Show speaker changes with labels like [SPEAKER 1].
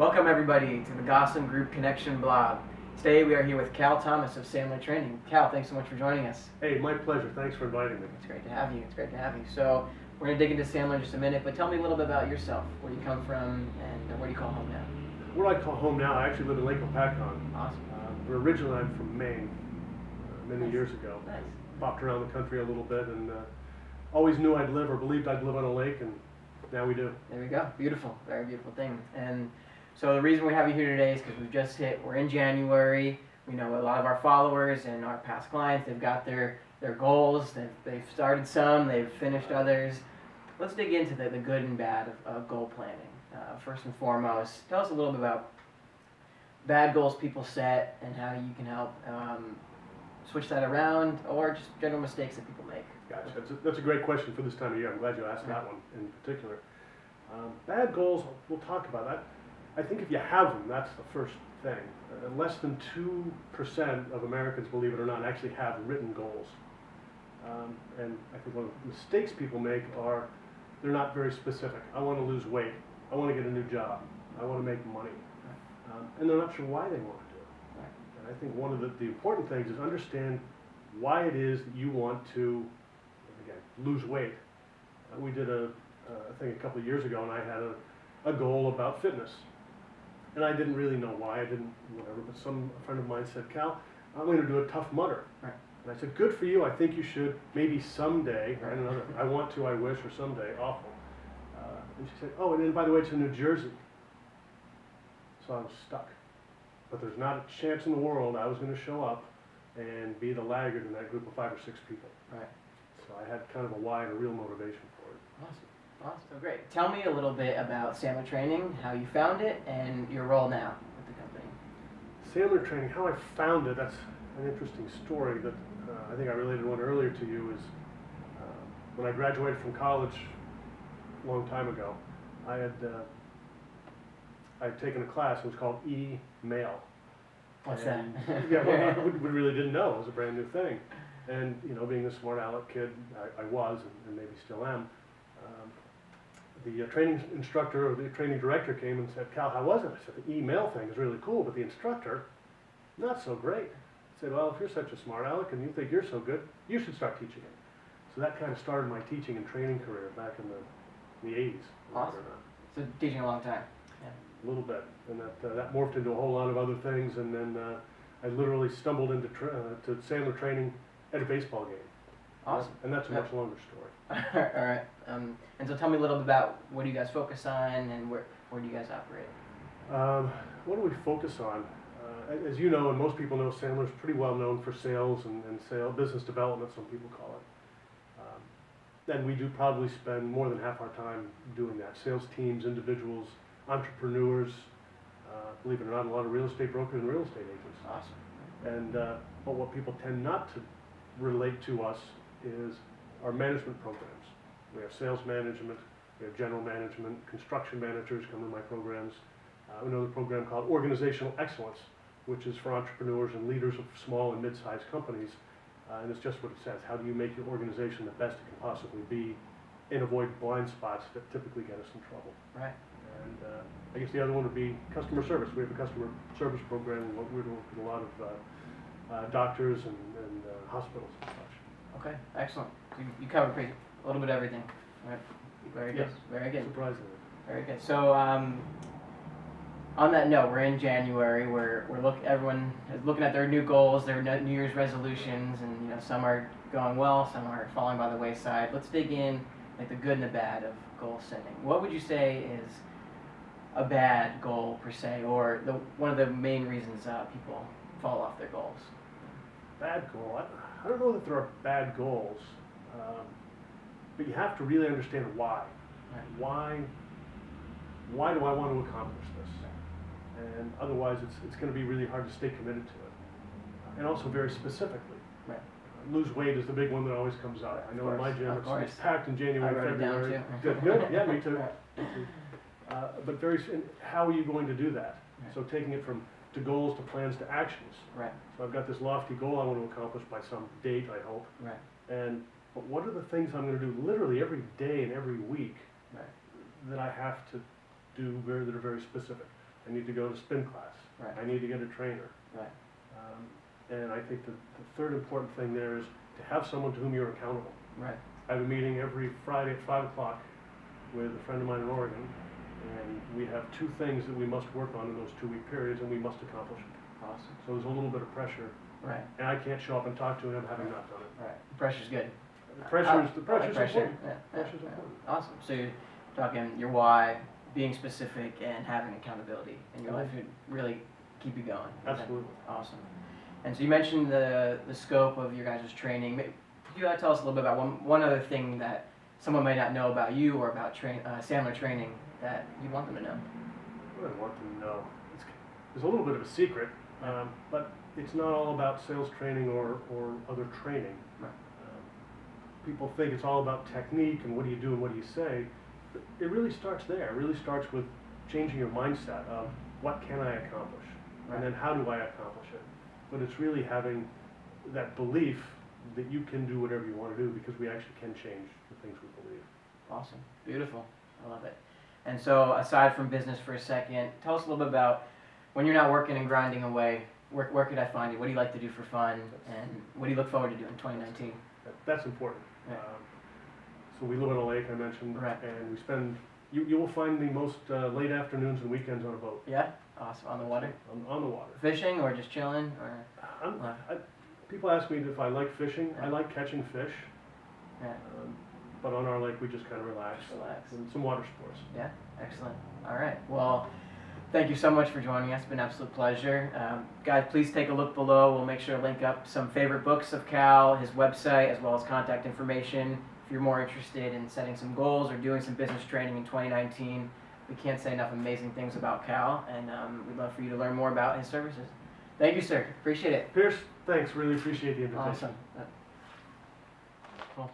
[SPEAKER 1] Welcome everybody to the Goslin Group Connection blog. Today we are here with Cal Thomas of Sandler Training. Cal, thanks so much for joining us.
[SPEAKER 2] Hey, my pleasure. Thanks for inviting me.
[SPEAKER 1] It's great to have you. It's great to have you. So we're going to dig into Sandler in just a minute, but tell me a little bit about yourself, where you come from, and where do you call home now?
[SPEAKER 2] What I call home now, I actually live in Lake Opatcon.
[SPEAKER 1] Awesome.
[SPEAKER 2] But originally I'm from Maine, many years ago.
[SPEAKER 1] Nice.
[SPEAKER 2] Bopped around the country a little bit and always knew I'd live or believed I'd live on a lake, and now we do.
[SPEAKER 1] There we go. Beautiful. Very beautiful thing. And so the reason we have you here today is because we're in January. We know a lot of our followers and our past clients, they've got their goals. They've started some, they've finished others. Let's dig into the good and bad of goal planning. First and foremost, tell us a little bit about bad goals people set and how you can help switch that around, or just general mistakes that people make.
[SPEAKER 2] Gotcha. That's a great question for this time of year. I'm glad you asked that one in particular. Bad goals, we'll talk about that. I think if you have them, that's the first thing. Less than 2% of Americans, believe it or not, actually have written goals. And I think one of the mistakes people make are they're not very specific. I want to lose weight. I want to get a new job. I want to make money. And they're not sure why they want to do it. And I think one of the important things is understand why it is that you want to, again, lose weight. We did a thing a couple of years ago, and I had a goal about fitness. And I didn't really know why, I didn't, whatever, but a friend of mine said, Cal, I'm going to do a Tough Mudder.
[SPEAKER 1] Right.
[SPEAKER 2] And I said, good for you, I think you should, maybe someday, right, another, I want to, I wish, or someday, awful. And she said, oh, and then by the way, it's in New Jersey. So I was stuck. But there's not a chance in the world I was going to show up and be the laggard in that group of 5 or 6 people.
[SPEAKER 1] Right.
[SPEAKER 2] So I had kind of a why and a real motivation for it.
[SPEAKER 1] Awesome. Awesome. So great. Tell me a little bit about Sandler Training, how you found it, and your role now with the company.
[SPEAKER 2] Sandler Training, how I found it, that's an interesting story that I think I related one earlier to you, is when I graduated from college a long time ago, I had taken a class. It was called email.
[SPEAKER 1] What's that?
[SPEAKER 2] Yeah, well, we really didn't know. It was a brand new thing. And, you know, being the smart aleck kid I was, and maybe still am, the training instructor or the training director came and said, Cal, how was it? I said, the email thing is really cool, but the instructor, not so great. I said, well, if you're such a smart aleck and you think you're so good, you should start teaching it. So that kind of started my teaching and training career back in the 80s.
[SPEAKER 1] Awesome. So teaching a long time. Yeah.
[SPEAKER 2] A little bit. And that morphed into a whole lot of other things, and then I literally stumbled into to Sandler Training at a baseball game.
[SPEAKER 1] Awesome.
[SPEAKER 2] And that's a much longer story.
[SPEAKER 1] All right. And so tell me a little bit about what do you guys focus on, and where do you guys operate?
[SPEAKER 2] What do we focus on? As you know, and most people know, Sandler's pretty well known for sales and business development, some people call it. And we do probably spend more than half our time doing that. Sales teams, individuals, entrepreneurs, believe it or not, a lot of real estate brokers and real estate agents.
[SPEAKER 1] Awesome.
[SPEAKER 2] And but what people tend not to relate to us is our management programs. We have sales management, we have general management, construction managers come to my programs. Another program called Organizational Excellence, which is for entrepreneurs and leaders of small and mid-sized companies. And it's just what it says. How do you make your organization the best it can possibly be and avoid blind spots that typically get us in trouble?
[SPEAKER 1] Right.
[SPEAKER 2] And I guess the other one would be customer service. We have a customer service program, and we're doing with a lot of doctors and hospitals and such.
[SPEAKER 1] Okay. Excellent. So you cover a little bit of everything. All right. Very good.
[SPEAKER 2] Yes.
[SPEAKER 1] Very good.
[SPEAKER 2] Surprisingly.
[SPEAKER 1] Very good. So on that note, we're in January. Everyone is looking at their new goals, their New Year's resolutions, and some are going well, some are falling by the wayside. Let's dig in, like the good and the bad of goal setting. What would you say is a bad goal per se, or one of the main reasons people fall off their goals?
[SPEAKER 2] Bad goal. I don't know that there are bad goals, but you have to really understand why. Right. Why do I want to accomplish this? And otherwise, it's going to be really hard to stay committed to it. And also very specifically.
[SPEAKER 1] Right.
[SPEAKER 2] Lose weight is the big one that always comes out. I know in my gym it's packed in January, February. Good. Yeah, me too. But how are you going to do that? Right. So taking it to goals, to plans, to actions.
[SPEAKER 1] Right. So
[SPEAKER 2] I've got this lofty goal I want to accomplish by some date, I hope.
[SPEAKER 1] Right.
[SPEAKER 2] But what are the things I'm going to do literally every day and every week that I have to do that are very specific? I need to go to spin class.
[SPEAKER 1] Right.
[SPEAKER 2] I need to get a trainer.
[SPEAKER 1] Right.
[SPEAKER 2] And I think the third important thing there is to have someone to whom you're accountable.
[SPEAKER 1] Right.
[SPEAKER 2] I have a meeting every Friday at 5 o'clock with a friend of mine in Oregon, and we have 2 things that we must work on in those 2-week periods, and we must accomplish it.
[SPEAKER 1] Awesome.
[SPEAKER 2] So there's a little bit of pressure,
[SPEAKER 1] Right.
[SPEAKER 2] and I can't show up and talk to him having not done it.
[SPEAKER 1] Right. Pressure's good.
[SPEAKER 2] The pressure's
[SPEAKER 1] Pressure.
[SPEAKER 2] important.
[SPEAKER 1] Yeah.
[SPEAKER 2] Pressure's
[SPEAKER 1] Yeah.
[SPEAKER 2] important.
[SPEAKER 1] Awesome. So you're talking your why, being specific, and having accountability in your life would really keep you going.
[SPEAKER 2] Absolutely.
[SPEAKER 1] Awesome. And so you mentioned the scope of your guys' training. Could you tell us a little bit about one other thing that someone may not know about you or about Sandler training that you want them to know?
[SPEAKER 2] What do I want them to know? There's a little bit of a secret, but it's not all about sales training or other training.
[SPEAKER 1] Right.
[SPEAKER 2] People think it's all about technique and what do you do and what do you say. But it really starts there. It really starts with changing your mindset of what can I accomplish,
[SPEAKER 1] Right.
[SPEAKER 2] and then how do I accomplish it. But it's really having that belief that you can do whatever you want to do because we actually can change the things we believe.
[SPEAKER 1] Awesome. Beautiful. I love it. And so aside from business for a second, tell us a little bit about when you're not working and grinding away, where could I find you? What do you like to do for fun? And what do you look forward to doing in 2019?
[SPEAKER 2] That's important.
[SPEAKER 1] Yeah.
[SPEAKER 2] So we live on a lake, I mentioned,
[SPEAKER 1] Right.
[SPEAKER 2] and we spend, you will find me most late afternoons and weekends on a boat,
[SPEAKER 1] Yeah? Awesome. On the water?
[SPEAKER 2] on the water.
[SPEAKER 1] Fishing or just chilling? Or
[SPEAKER 2] People ask me if I like fishing. I
[SPEAKER 1] Yeah.
[SPEAKER 2] like catching fish,
[SPEAKER 1] yeah.
[SPEAKER 2] but on our lake we just kind of relax.
[SPEAKER 1] Just relax.
[SPEAKER 2] And some water sports.
[SPEAKER 1] Yeah, excellent. All right. Well, thank you so much for joining us. It's been an absolute pleasure. Guys, please take a look below. We'll make sure to link up some favorite books of Cal, his website, as well as contact information. If you're more interested in setting some goals or doing some business training in 2019, we can't say enough amazing things about Cal, and we'd love for you to learn more about his services. Thank you, sir. Appreciate it.
[SPEAKER 2] Pierce, thanks. Really appreciate the invitation.
[SPEAKER 1] Awesome. Cool.